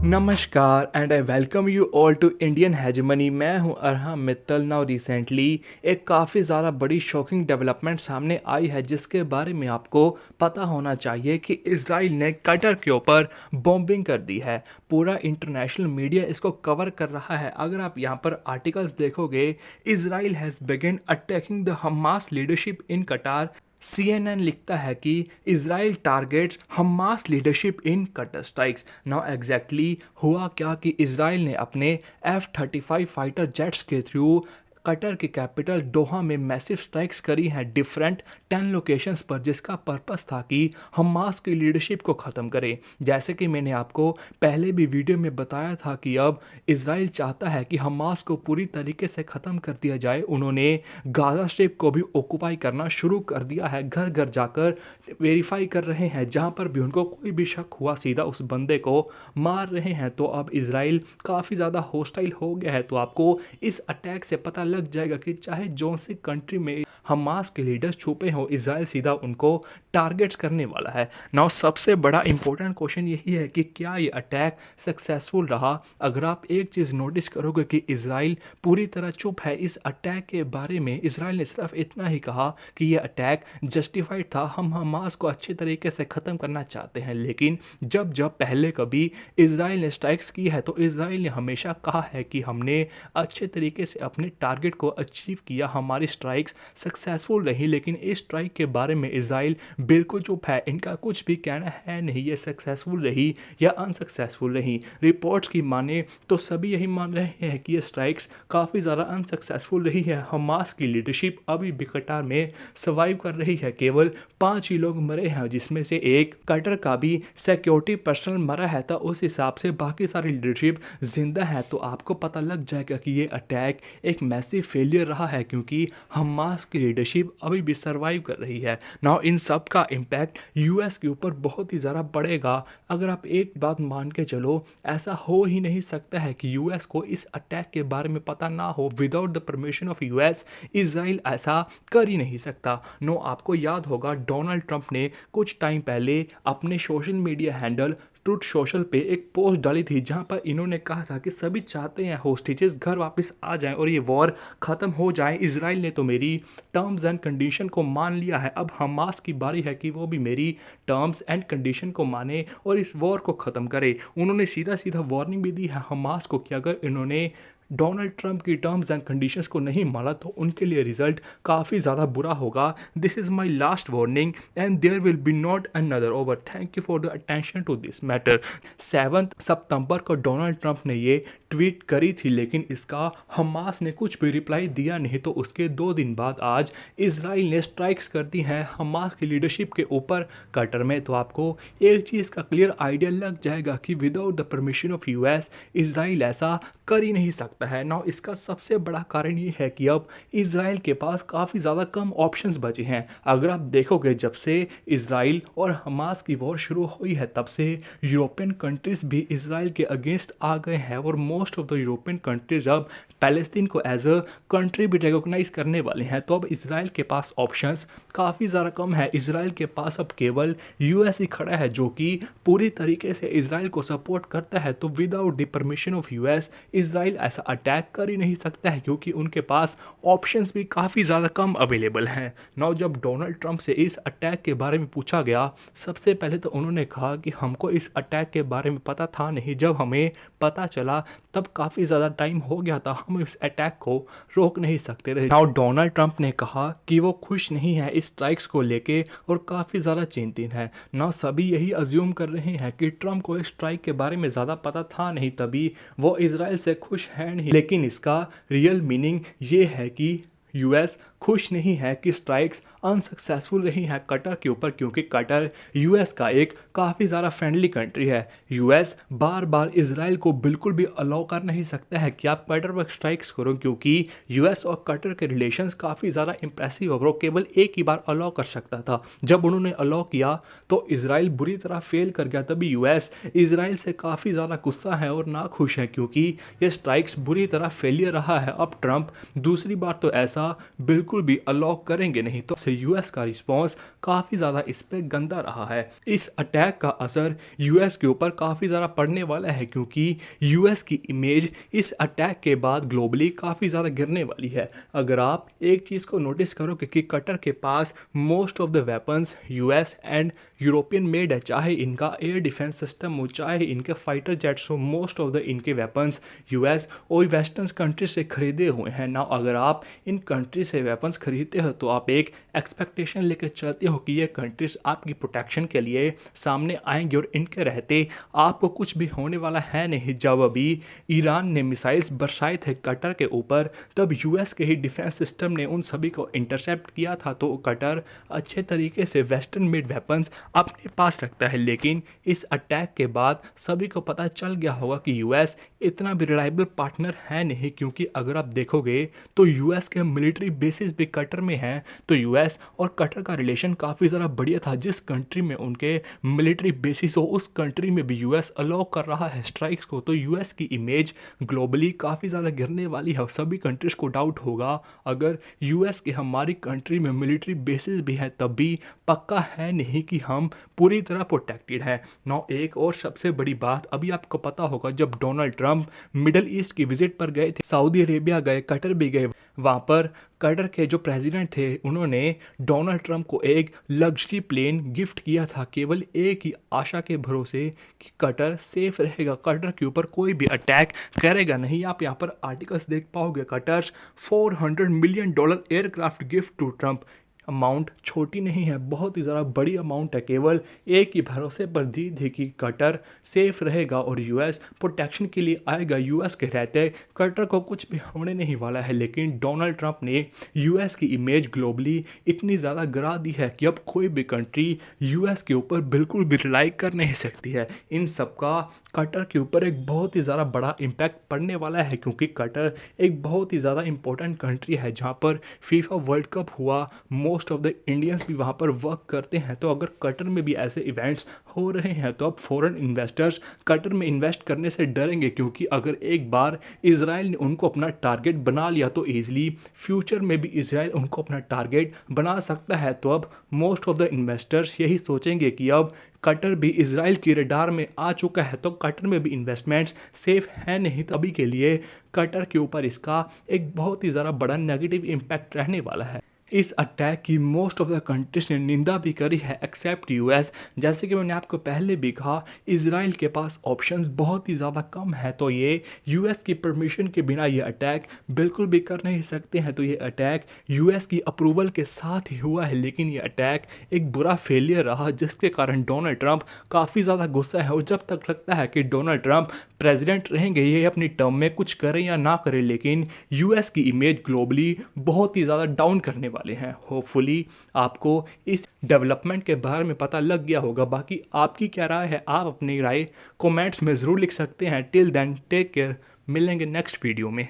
नमस्कार and I welcome you all to Indian hegemony. मैं हूं अरहम मित्तल। नाउ रिसेंटली एक काफ़ी ज़्यादा बड़ी शॉकिंग डेवलपमेंट सामने आई है जिसके बारे में आपको पता होना चाहिए कि इजराइल ने कतर के ऊपर बॉम्बिंग कर दी है। पूरा इंटरनेशनल मीडिया इसको कवर कर रहा है। अगर आप यहां पर आर्टिकल्स देखोगे, Israel has begin attacking the Hamas leadership in कटार। CNN लिखता है कि Israel targets Hamas leadership in cutter strikes. Now exactly हुआ क्या कि इजराइल ने अपने F-35 फाइटर जेट्स के थ्रू कतर की कैपिटल दोहा में मैसिव स्ट्राइक्स करी हैं डिफरेंट 10 लोकेशंस पर, जिसका पर्पस था कि हमास की लीडरशिप को ख़त्म करे। जैसे कि मैंने आपको पहले भी वीडियो में बताया था कि अब इजराइल चाहता है कि हमास को पूरी तरीके से ख़त्म कर दिया जाए। उन्होंने गाज़ा स्ट्रिप को भी ऑक्यूपाई करना शुरू कर दिया है, घर घर जाकर वेरीफाई कर रहे हैं। जहां पर भी उनको कोई भी शक हुआ सीधा उस बंदे को मार रहे हैं। तो अब इजराइल काफ़ी ज़्यादा हॉस्टाइल हो गया है। तो आपको इस अटैक से पता लग जाएगा कि चाहे जो सी कंट्री में हमास के लीडर्स छुपे हों, इजराइल सीधा उनको टारगेट्स करने वाला है। नाउ सबसे बड़ा इंपॉर्टेंट क्वेश्चन यही है कि क्या ये अटैक सक्सेसफुल रहा। अगर आप एक चीज़ नोटिस करोगे कि इजराइल पूरी तरह चुप है इस अटैक के बारे में। इजराइल ने सिर्फ इतना ही कहा कि ये अटैक जस्टिफाइड था, हम हमास को अच्छे तरीके से ख़त्म करना चाहते हैं। लेकिन जब जब पहले कभी इजराइल ने स्ट्राइक्स की है तो इजराइल ने हमेशा कहा है कि हमने अच्छे तरीके से अपने टारगेट को अचीव किया, हमारी स्ट्राइक्स सक्सेसफुल रही। लेकिन इस स्ट्राइक के बारे में इजराइल बिल्कुल चुप है, इनका कुछ भी कहना है नहीं ये सक्सेसफुल रही या अनसक्सेसफुल रही। रिपोर्ट्स की माने तो सभी यही मान रहे हैं कि ये स्ट्राइक्स काफ़ी ज़्यादा अनसक्सेसफुल रही है। हमास की लीडरशिप अभी भी कतार में सर्वाइव कर रही है। केवल 5 ही लोग मरे हैं, जिसमें से एक कतर का भी सिक्योरिटी पर्सनल मरा है। तो उस हिसाब से बाकी सारी लीडरशिप जिंदा है। तो आपको पता लग जाएगा कि ये अटैक एक मैसिव फेलियर रहा है, क्योंकि हमास की लीडरशिप अभी भी सर्वाइव कर रही है। नाउ इन सब का इम्पैक्ट यूएस के ऊपर बहुत ही ज़्यादा पड़ेगा। अगर आप एक बात मान के चलो, ऐसा हो ही नहीं सकता है कि यूएस को इस अटैक के बारे में पता ना हो। Without the permission of US Israel ऐसा कर ही नहीं सकता। नो, आपको याद होगा डोनाल्ड ट्रंप ने कुछ टाइम पहले अपने social media handle truth social पे एक पोस्ट डाली थी, जहां पर इन्होंने कहा था कि सभी चाहते हैं होस्टेजेस घर वापस आ जाएं और ये वॉर ख़त्म हो जाए। इजराइल ने तो मेरी टर्म्स एंड कंडीशन को मान लिया है, अब हमास की बारी है कि वो भी मेरी टर्म्स एंड कंडीशन को माने और इस वॉर को ख़त्म करे। उन्होंने सीधा सीधा वार्निंग भी दी है हमास को कि अगर इन्होंने डोनाल्ड ट्रंप की टर्म्स एंड कंडीशंस को नहीं माना तो उनके लिए रिजल्ट काफ़ी ज़्यादा बुरा होगा। This is my last warning and there will be not another. Over, thank you for the attention to this matter. 7 सितंबर को डोनाल्ड ट्रंप ने ये ट्वीट करी थी, लेकिन इसका हमास ने कुछ भी रिप्लाई दिया नहीं। तो उसके 2 दिन बाद आज इजराइल ने स्ट्राइक्स कर दी हैं हमास की लीडरशिप के ऊपर कतर में। तो आपको एक चीज़ का क्लियर आइडिया लग जाएगा कि without the permission of US Israel ऐसा कर ही नहीं सकता है। नाउ इसका सबसे बड़ा कारण ये है कि अब इजराइल के पास काफ़ी ज़्यादा कम ऑप्शंस बचे हैं। अगर आप देखोगे, जब से इजराइल और हमास की वॉर शुरू हुई है तब से यूरोपियन कंट्रीज भी इजराइल के अगेंस्ट आ गए हैं और most of the European countries अब पैलेस्तीन को एज अ कंट्री भी रिकॉग्नाइज करने वाले हैं। तो अब इजराइल के पास ऑप्शंस काफ़ी ज़्यादा कम है। इजराइल के पास अब केवल यूएस ही खड़ा है जो कि पूरी तरीके से इजराइल को सपोर्ट करता है। तो without the permission of US Israel ऐसा अटैक कर ही नहीं सकता है, क्योंकि उनके पास ऑप्शंस भी काफ़ी ज़्यादा कम अवेलेबल हैं। नाउ जब डोनाल्ड ट्रंप से इस अटैक के बारे में पूछा गया, सबसे पहले तो उन्होंने कहा कि हमको इस अटैक के बारे में पता था नहीं, जब हमें पता चला तब काफ़ी ज़्यादा टाइम हो गया था, हम इस अटैक को रोक नहीं सकते रहे। नाउ डोनाल्ड ट्रंप ने कहा कि वो खुश नहीं है इस स्ट्राइक्स को लेके और काफ़ी ज़्यादा चिंतित है। नाउ सभी यही अज्यूम कर रहे हैं कि ट्रंप को इस स्ट्राइक के बारे में ज़्यादा पता था नहीं, तभी वो इजराइल से खुश है नहीं। लेकिन इसका रियल मीनिंग ये है कि यूएस खुश नहीं है कि स्ट्राइक्स अनसक्सेसफुल रही हैं कतर के ऊपर, क्योंकि कतर यूएस का एक काफ़ी ज़्यादा फ्रेंडली कंट्री है। यूएस बार बार इजराइल को बिल्कुल भी अलाउ कर नहीं सकता है कि आप कतर पर स्ट्राइक्स करो, क्योंकि यूएस और कतर के रिलेशंस काफ़ी ज़्यादा इंप्रेसिव और वो केवल एक ही बार अलाउ कर सकता था। जब उन्होंने अलाउ किया तो इजराइल बुरी तरह फेल कर गया। तभी यूएस इजराइल से काफ़ी ज़्यादा गुस्सा है और नाखुश है, क्योंकि ये स्ट्राइक्स बुरी तरह फेलियर रहा है। अब ट्रंप दूसरी बार तो ऐसा ऐसा बिल्कुल भी अलाउ करेंगे नहीं। तो यूएस का रिस्पॉन्स काफ़ी ज़्यादा इस पे गंदा रहा है। इस अटैक का असर यूएस के ऊपर काफ़ी ज़्यादा पड़ने वाला है, क्योंकि यूएस की इमेज इस अटैक के बाद ग्लोबली काफ़ी ज़्यादा गिरने वाली है। अगर आप एक चीज़ को नोटिस करोगे कि कतर के पास most of the weapons US and European made है, चाहे इनका एयर डिफेंस सिस्टम हो, चाहे इनके फाइटर जेट्स हो, मोस्ट ऑफ द इनके वेपन्स यूएस और वेस्टर्न कंट्री से खरीदे हुए हैं ना। अगर आप इन कंट्री से वेपन्स खरीदते हो तो आप एक एक्सपेक्टेशन लेकर चलते हो कि ये कंट्रीज आपकी प्रोटेक्शन के लिए सामने आएंगे और इनके रहते आपको कुछ भी होने वाला है नहीं। जब अभी ईरान ने मिसाइल्स बरसाए थे कतर के ऊपर, तब यूएस के ही डिफेंस सिस्टम ने उन सभी को इंटरसेप्ट किया था। तो कतर अच्छे तरीके से वेस्टर्न मेड वेपन्स अपने पास रखता है, लेकिन इस अटैक के बाद सभी को पता चल गया होगा कि यूएस इतना भी रिलायबल पार्टनर है नहीं। क्योंकि अगर आप देखोगे तो यूएस के मिलिट्री बेसिस भी कतर में हैं, तो यूएस और कतर का रिलेशन काफ़ी ज़्यादा बढ़िया था। जिस कंट्री में उनके मिलिट्री बेसिस हो उस कंट्री में भी यूएस अलाउ कर रहा है स्ट्राइक्स को, तो यूएस की इमेज ग्लोबली काफ़ी ज़्यादा गिरने वाली है। सभी कंट्रीज को डाउट होगा अगर यूएस के हमारी कंट्री में मिलिट्री बेसिस भी हैं तब भी पक्का है नहीं कि हम पूरी तरह प्रोटेक्टेड है। नौ एक और सबसे बड़ी बात, अभी आपको पता होगा जब डोनाल्ड ट्रंप मिडल ईस्ट की विजिट पर गए थे, सऊदी अरेबिया गए, कतर भी गए, वहाँ पर कतर के जो प्रेसिडेंट थे उन्होंने डोनाल्ड ट्रंप को एक लग्जरी प्लेन गिफ्ट किया था, केवल एक ही आशा के भरोसे कि कतर सेफ रहेगा, कतर के ऊपर कोई भी अटैक करेगा नहीं। आप यहाँ पर आर्टिकल्स देख पाओगे, Qatar $400 million aircraft gift to Trump. Amount छोटी नहीं है, बहुत ही ज़्यादा बड़ी अमाउंट है, केवल एक ही भरोसे पर दी थी कि कतर सेफ रहेगा और यूएस प्रोटेक्शन के लिए आएगा। यूएस के रहते कतर को कुछ भी होने नहीं वाला है। लेकिन डोनाल्ड ट्रंप ने यूएस की इमेज ग्लोबली इतनी ज़्यादा गिरा दी है कि अब कोई भी कंट्री यूएस के ऊपर बिल्कुल भी रिलाई कर नहीं सकती है। इन सब का कतर के ऊपर एक बहुत ही ज़्यादा बड़ा इम्पैक्ट पड़ने वाला है, क्योंकि कतर एक बहुत ही ज़्यादा इंपॉर्टेंट कंट्री है जहाँ पर फीफा वर्ल्ड कप हुआ, मोस्ट ऑफ द इंडियंस भी वहाँ पर वर्क करते हैं। तो अगर कतर में भी ऐसे इवेंट्स हो रहे हैं तो अब फॉरेन इन्वेस्टर्स कतर में इन्वेस्ट करने से डरेंगे, क्योंकि अगर एक बार इजराइल ने उनको अपना टारगेट बना लिया तो ईजिली फ्यूचर में भी इजराइल उनको अपना टारगेट बना सकता है। तो अब मोस्ट ऑफ द इन्वेस्टर्स यही सोचेंगे कि अब कतर भी इजराइल की रडार में आ चुका है, तो कतर में भी इन्वेस्टमेंट्स सेफ है नहीं। तभी के लिए कतर के ऊपर इसका एक बहुत ही ज़्यादा बड़ा नेगेटिव इम्पैक्ट रहने वाला है। इस अटैक की मोस्ट ऑफ द कंट्रीज ने निंदा भी करी है एक्सेप्ट यूएस। जैसे कि मैंने आपको पहले भी कहा, इजराइल के पास ऑप्शंस बहुत ही ज़्यादा कम है, तो ये यूएस की परमिशन के बिना ये अटैक बिल्कुल भी कर नहीं सकते हैं। तो ये अटैक यूएस की अप्रूवल के साथ ही हुआ है, लेकिन ये अटैक एक बुरा फेलियर रहा, जिसके कारण डोनाल्ड ट्रंप काफ़ी ज़्यादा गुस्सा है। और जब तक लगता है कि डोनाल्ड ट्रंप प्रेसिडेंट रहेंगे, ये अपनी टर्म में कुछ करें या ना करें, लेकिन यूएस की इमेज ग्लोबली बहुत ही ज़्यादा डाउन करने वाले हैं। होपफुली आपको इस डेवलपमेंट के बारे में पता लग गया होगा। बाकी आपकी क्या राय है, आप अपनी राय कमेंट्स में ज़रूर लिख सकते हैं। टिल देन टेक केयर, मिलेंगे नेक्स्ट वीडियो में।